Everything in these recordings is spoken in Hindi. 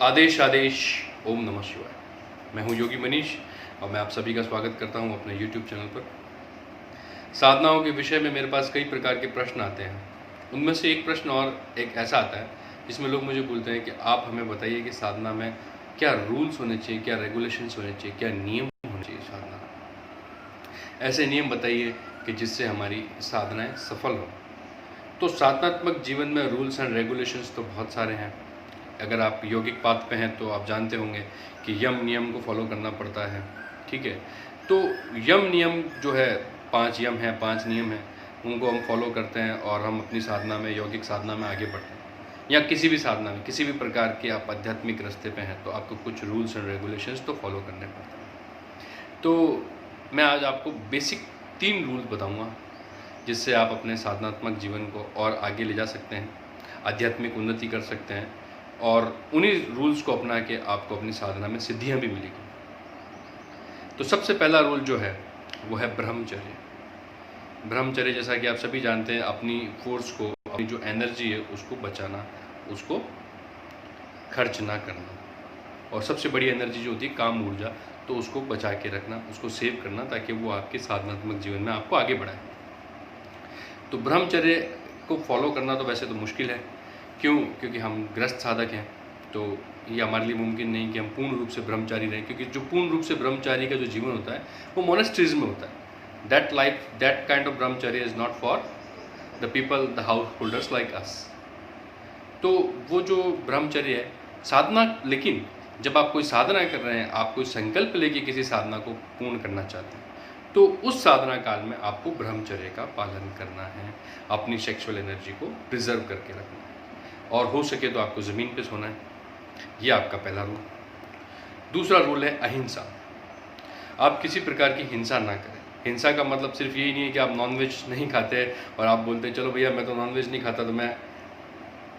आदेश आदेश ओम नमः शिवाय। मैं हूं योगी मनीष और मैं आप सभी का स्वागत करता हूं अपने YouTube चैनल पर। साधनाओं के विषय में मेरे पास कई प्रकार के प्रश्न आते हैं। उनमें से एक प्रश्न और एक ऐसा आता है जिसमें लोग मुझे बोलते हैं कि आप हमें बताइए कि साधना में क्या रूल्स होने चाहिए, क्या रेगुलेशंस होने चाहिए, क्या नियम होने चाहिए साधना। ऐसे नियम बताइए कि जिससे हमारी साधनाएँ सफल हों। तो साधनात्मक जीवन में रूल्स एंड रेगुलेशंस तो बहुत सारे हैं। अगर आप यौगिक पाथ पे हैं तो आप जानते होंगे कि यम नियम को फॉलो करना पड़ता है, ठीक है। तो यम नियम जो है, 5 यम हैं, 5 नियम हैं, उनको हम फॉलो करते हैं और हम अपनी साधना में, यौगिक साधना में आगे बढ़ते हैं। या किसी भी साधना में, किसी भी प्रकार के आप आध्यात्मिक रास्ते पे हैं तो आपको कुछ रूल्स एंड रेगुलेशंस तो फॉलो करने पड़ते हैं। तो मैं आज आपको बेसिक 3 रूल्स बताऊँगा जिससे आप अपने साधनात्मक जीवन को और आगे ले जा सकते हैं, आध्यात्मिक उन्नति कर सकते हैं और उन्हीं रूल्स को अपना के आपको अपनी साधना में सिद्धियां भी मिलेगी। तो सबसे पहला रूल जो है वो है ब्रह्मचर्य। ब्रह्मचर्य जैसा कि आप सभी जानते हैं, अपनी फोर्स को, अपनी जो एनर्जी है उसको बचाना, उसको खर्च ना करना। और सबसे बड़ी एनर्जी जो होती है काम ऊर्जा, तो उसको बचा के रखना, उसको सेव करना ताकि वो आपके साधनात्मक जीवन में आपको आगे बढ़ाए। तो ब्रह्मचर्य को फॉलो करना तो वैसे तो मुश्किल है। क्यों? क्योंकि हम गृहस्थ साधक हैं, तो ये हमारे लिए मुमकिन नहीं कि हम पूर्ण रूप से ब्रह्मचारी रहें, क्योंकि जो पूर्ण रूप से ब्रह्मचारी का जो जीवन होता है वो मोनेस्ट्रीज में होता है। दैट काइंड ऑफ ब्रह्मचर्य is not for the people, the house holders like us. तो वो जो ब्रह्मचर्य है साधना, लेकिन जब आप कोई साधना कर रहे हैं, आप कोई संकल्प लेके किसी साधना को पूर्ण करना चाहते हैं, तो उस साधना काल में आपको ब्रह्मचर्य का पालन करना है, अपनी सेक्सुअल एनर्जी को प्रिजर्व करके रखना है और हो सके तो आपको ज़मीन पे सोना है। ये आपका पहला रूल। दूसरा रूल है अहिंसा। आप किसी प्रकार की हिंसा ना करें। हिंसा का मतलब सिर्फ यही नहीं है कि आप नॉनवेज नहीं खाते और आप बोलते हैं चलो भैया मैं तो नॉनवेज नहीं खाता तो मैं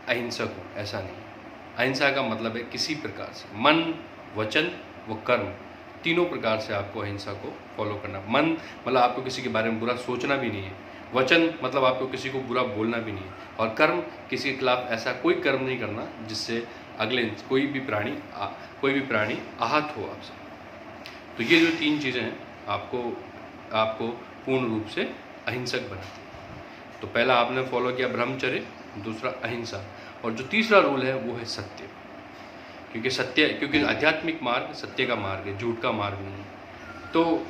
अहिंसक हूँ, ऐसा नहीं। अहिंसा का मतलब है किसी प्रकार से मन, वचन व कर्म, तीनों प्रकार से आपको अहिंसा को फॉलो करना। मन मतलब आपको किसी के बारे में बुरा सोचना भी नहीं है, वचन मतलब आपको किसी को बुरा बोलना भी नहीं है, और कर्म किसी के खिलाफ ऐसा कोई कर्म नहीं करना जिससे अगले कोई भी प्राणी आहत हो आपसे। तो ये जो 3 चीज़ें हैं आपको पूर्ण रूप से अहिंसक बनाती है। तो पहला आपने फॉलो किया ब्रह्मचर्य, दूसरा अहिंसा, और जो तीसरा रूल है वो है सत्य। क्योंकि आध्यात्मिक मार्ग सत्य का मार्ग है, झूठ का मार्ग नहीं है। तो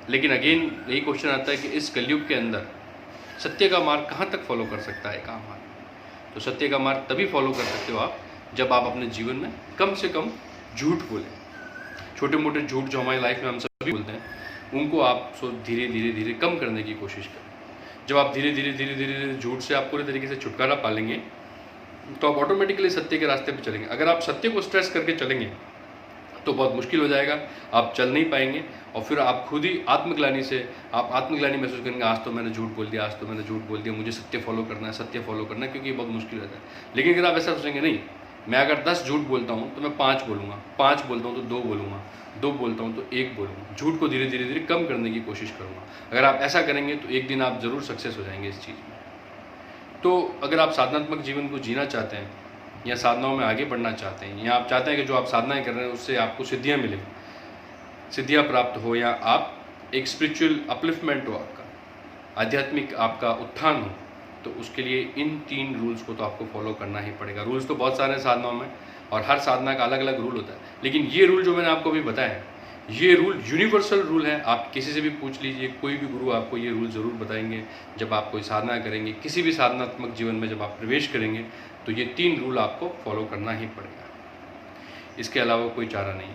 लेकिन अगेन यही क्वेश्चन आता है कि इस कलयुग के अंदर सत्य का मार्ग कहाँ तक फॉलो कर सकता है काम मार्ग। तो सत्य का मार्ग तभी फॉलो कर सकते हो आप जब आप अपने जीवन में कम से कम झूठ बोलें। छोटे मोटे झूठ जो हमारी लाइफ में हम सभी बोलते हैं, उनको आप धीरे धीरे कम करने की कोशिश करें। जब आप धीरे धीरे झूठ से आप पूरे तरीके से छुटकारा पालेंगे तो आप ऑटोमेटिकली सत्य के रास्ते पर चलेंगे। अगर आप सत्य को स्ट्रेस करके चलेंगे तो बहुत मुश्किल हो जाएगा, आप चल नहीं पाएंगे और फिर आप खुद ही आत्मग्लानि महसूस करेंगे, आज तो मैंने झूठ बोल दिया, मुझे सत्य फॉलो करना है, क्योंकि ये बहुत मुश्किल रहता है। लेकिन अगर आप ऐसा सोचेंगे, नहीं, मैं अगर 10 झूठ बोलता हूँ तो मैं 5 बोलूँगा, 5 बोलता हूँ तो 2 बोलूँगा, 2 बोलता हूँ तो 1 बोलूँगा, झूठ को धीरे धीरे कम करने की कोशिश करूँगा। अगर आप ऐसा करेंगे तो एक दिन आप ज़रूर सक्सेस हो जाएंगे इस चीज़ में। तो अगर आप साधनात्मक जीवन को जीना चाहते हैं या साधनाओं में आगे बढ़ना चाहते हैं, या आप चाहते हैं कि जो आप साधनाएं कर रहे हैं उससे आपको सिद्धियां मिले, सिद्धियां प्राप्त हो, या आप एक स्पिरिचुअल अपलिफ्टमेंट हो, आपका आध्यात्मिक आपका उत्थान हो, तो उसके लिए इन 3 रूल्स को तो आपको फॉलो करना ही पड़ेगा। रूल्स तो बहुत सारे साधनाओं में और हर साधना का अलग अलग रूल होता है, लेकिन ये रूल जो मैंने आपको अभी बताया, ये रूल यूनिवर्सल रूल है। आप किसी से भी पूछ लीजिए, कोई भी गुरु आपको ये रूल ज़रूर बताएंगे। जब आप कोई साधना करेंगे, किसी भी साधनात्मक जीवन में जब आप प्रवेश करेंगे, तो ये 3 रूल आपको फॉलो करना ही पड़ेगा, इसके अलावा कोई चारा नहीं।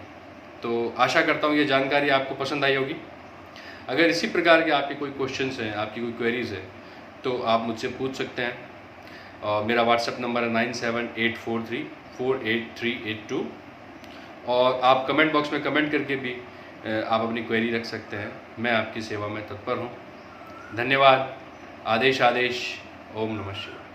तो आशा करता हूँ ये जानकारी आपको पसंद आई होगी। अगर इसी प्रकार के आपके कोई क्वेश्चंस हैं, आपकी कोई क्वेरीज़ है, तो आप मुझसे पूछ सकते हैं। और मेरा व्हाट्सएप नंबर है 9784348382, और आप कमेंट बॉक्स में कमेंट करके भी आप अपनी क्वेरी रख सकते हैं। मैं आपकी सेवा में तत्पर हूँ। धन्यवाद। आदेश आदेश। ओम नमः शिवाय।